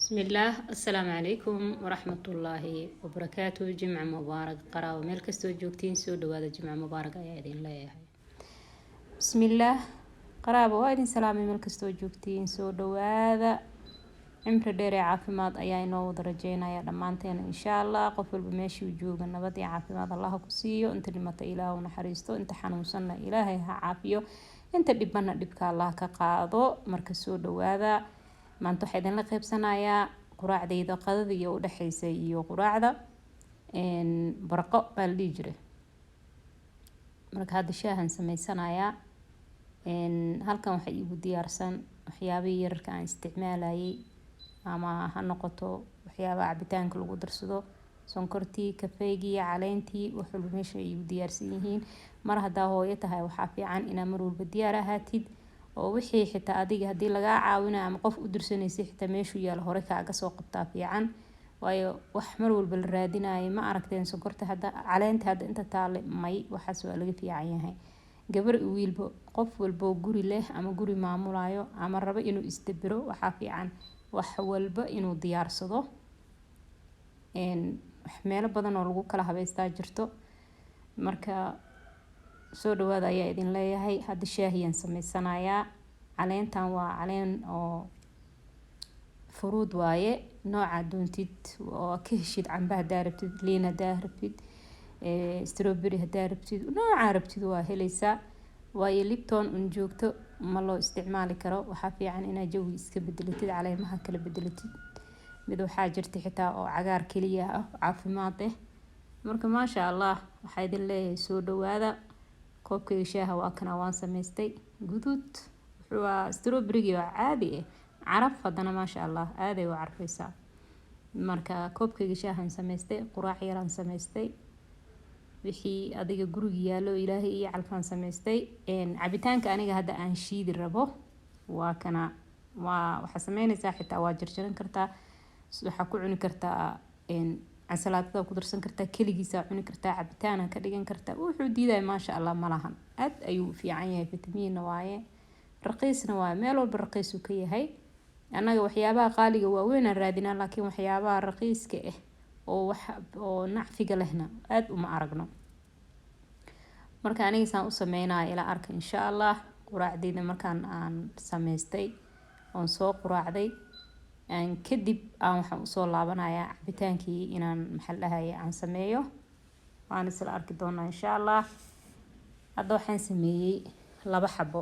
بسم الله. السلام عليكم ورحمة الله وبركاته. جمعة مبارك قراءة ميل كستو جوجتين سو دوادا جمعة مبارك يا إذن لا. بسم الله. قراءة وايدين سلامي ميل كستو جوجتين سو دوادا عمر ديري عافماد أيا إنو درجينا يا دمانتين إن شاء الله. قفل بمشي وجوج النبضي عافماد الله كسيو أنت اللي مت إله ونحريستو أنت حنوصلنا إلهي عافيو أنت اللي بنا دبك الله كقاضو مركز سو دوادا maanta waxaa idin la qaybsanayaa quraacdayda qadada iyo u dhaxaysay iyo quraacda barqo baa la dhihi jiray. marka hadda shaahan samaysanayaa halkan waxaa iigu diyaarsan waxyaabihii yararka aan isticmaalayay ama ha noqoto waxyaabaha cabitaanka lagu darsado sonkortii kafeegii caleentii wax walba meesha iigu diyaarsan yihiin. mar haddaa hooyo tahay waxaa fiican inaad mar walba diyaar ahaatid oo wixii xitaa adiga hadii laga caawinayo ama qof u dirsanaysa xitaa meeshu yaal hore kaaga soo qabtaa fiican. waayo wax mar walba la raadinayo ma aragteen sonkorta hadda caleenta hadda inta taale may waxaas waa laga fiican yahay. gabar wiilba qof walba guri leh ama guri maamulayo ama rabo inuu isdabiro waxaa fiican wax walba inuu diyaarsado. meelo badan oo lagu kala habeystaa jirto. marka soo dhawaada ayaa idin leeyahay. hadda shaahiyaan samaysanayaa. caleentan waa caleen oo furuud waaye nooca doontid oo ka heshid camba hadaa rabtid, liin hadaa rabtid, strawberry hadaa rabtid, nooca rabtid waa helaysaa. waayo Lipton un joogto ma loo isticmaali karo. waxaa fiican inaad jawi iska bedelatid, caleemaha kala bedelatid. mid waxaa jirta xitaa oo cagaar keliya ah caafimaad ah. marka maasha Allah waxaa idin leeyahay soo dhawaada. koobkayga shaaha waa kana waan samaystay guduud waa strawberry waa caadi ah caraf hadana maasha Allah aad ay u carfaysaa. marka koobkayga shaahan samaystay quraac yaraan samaystay wixii adiga guriga yaalo ilaahay iyo calfaan samaystay. cabitaanka aniga hadda aan shiidi rabo waa kana waxa sameynaysaa xitaa waa jarjaran kartaa, waxa ku cuni kartaa ansalaatada ku darsan kartaa, kaligiisa cuni kartaa, cabitaan ka dhigan kartaa. wuxuu diiday maasha Allah malahan aad ayuu fiican yahay. fitamiin waaye, raqiisna waaye, meel walba raqiis uu ka yahay. anaga waxyaabaha qaaliga waa weyn aan raadinaa laakiin waxyaabaha raqiiska ah oo nacfiga lehna aad uma aragno. marka aniga saan u sameynaa ila arka insha Allah. quraacdayda markaan aan samaystay oon soo quraacday kadib aan waxaan usoo laabanayaa cabitaankii inaan maxal dhahay aan sameeyo. waan isla arki doonaa insha Allah. hadda waxaan sameeyay 2 xabo.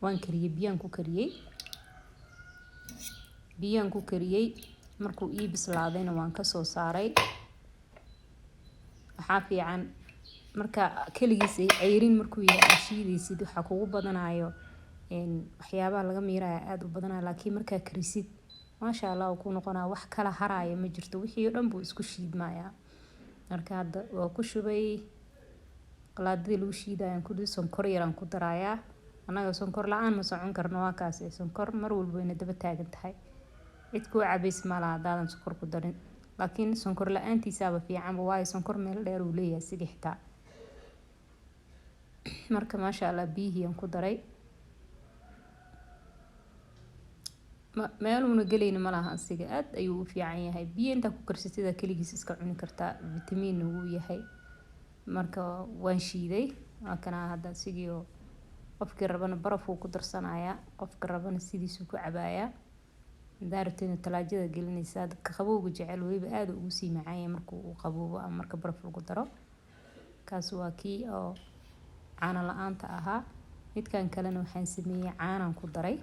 waan kariyay biyaan ku kariyay markuu ii bislaadayna waan ka soo saaray. waxaa fiican marka kaligiis ay ceyrin markuu yahay shiidaysid waxa kugu badanayo waxyaabaha laga miirayo aad u badanayo laakiin marka karisid maasha Allah ku noqonaa wax kala haraayo ma jirto. wixii dhan buu isku shiidmayaa. marka hadda waa ku shubay qalaadii lagu shiidayaan ku dhig sonkor yaraan ku darayaa. anaga sonkor la'aan ma socon karno waa kaas sonkor mar walba inay daba taagan tahay. cid ku cabays ma laha daadan sonkor ku darin laakiin sonkor la'aantiisaba fiican waayo sonkor meel dheer uu leeyahay sidii xitaa. marka maasha Allah biyihii ku daray meel una galayna malaha asiga aad ayuu u fiican yahay. biyo inta ku karsatida kaligiis iska cuni kartaa, fitamiin uu yahay. marka waan shiiday waa kana hadda sigiyo qofkii rabana baraf uu ku darsanayaa, qofka rabana sidiisu ku cabaaya. daarteena talaajada gelinaysa dadka qabowga jecel wayba aad ugu sii macaan markuu uu qaboobo ama marka baraf lagu daro. kaas waa kii oo caano la'aanta ahaa. midkan kalena waxaan sameeyay caanaan ku daray.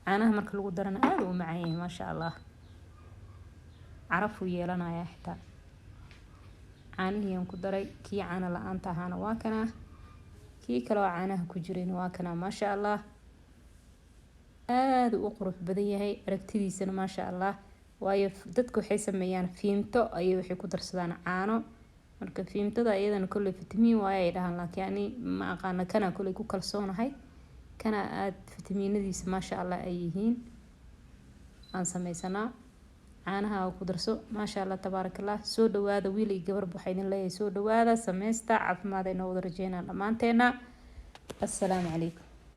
caanaha marka lagu darana aad u macaan yahay maasha Allah. caraf uu yeelanayaa xitaa. caanihii ku daray kii caano la'aanta ahaana waa kana. kii kale oo caanaha ku jireen waa kana maasha Allah. aad u qurux badan yahay aragtidiisana maasha Allah. waayo dadku waxay sameeyaan fiimto ayay waxay ku darsadaan caano. marka fiimtada iyadana kulli fitamiin waaye ay dhahan laakiin ma aqaan kana kulli ku kalsoonahay kana aad fitamiinadiisa maasha Allah ay yihiin. aan sameysana caanaha ku darso maasha Allah tabarakallah. soo dhawaada wiil iyo gabar waxay idin leeyahay soo dhawaada sameysta caafimaad ay noo wada rajeynaa dhamaanteena. assalaamu calaykum.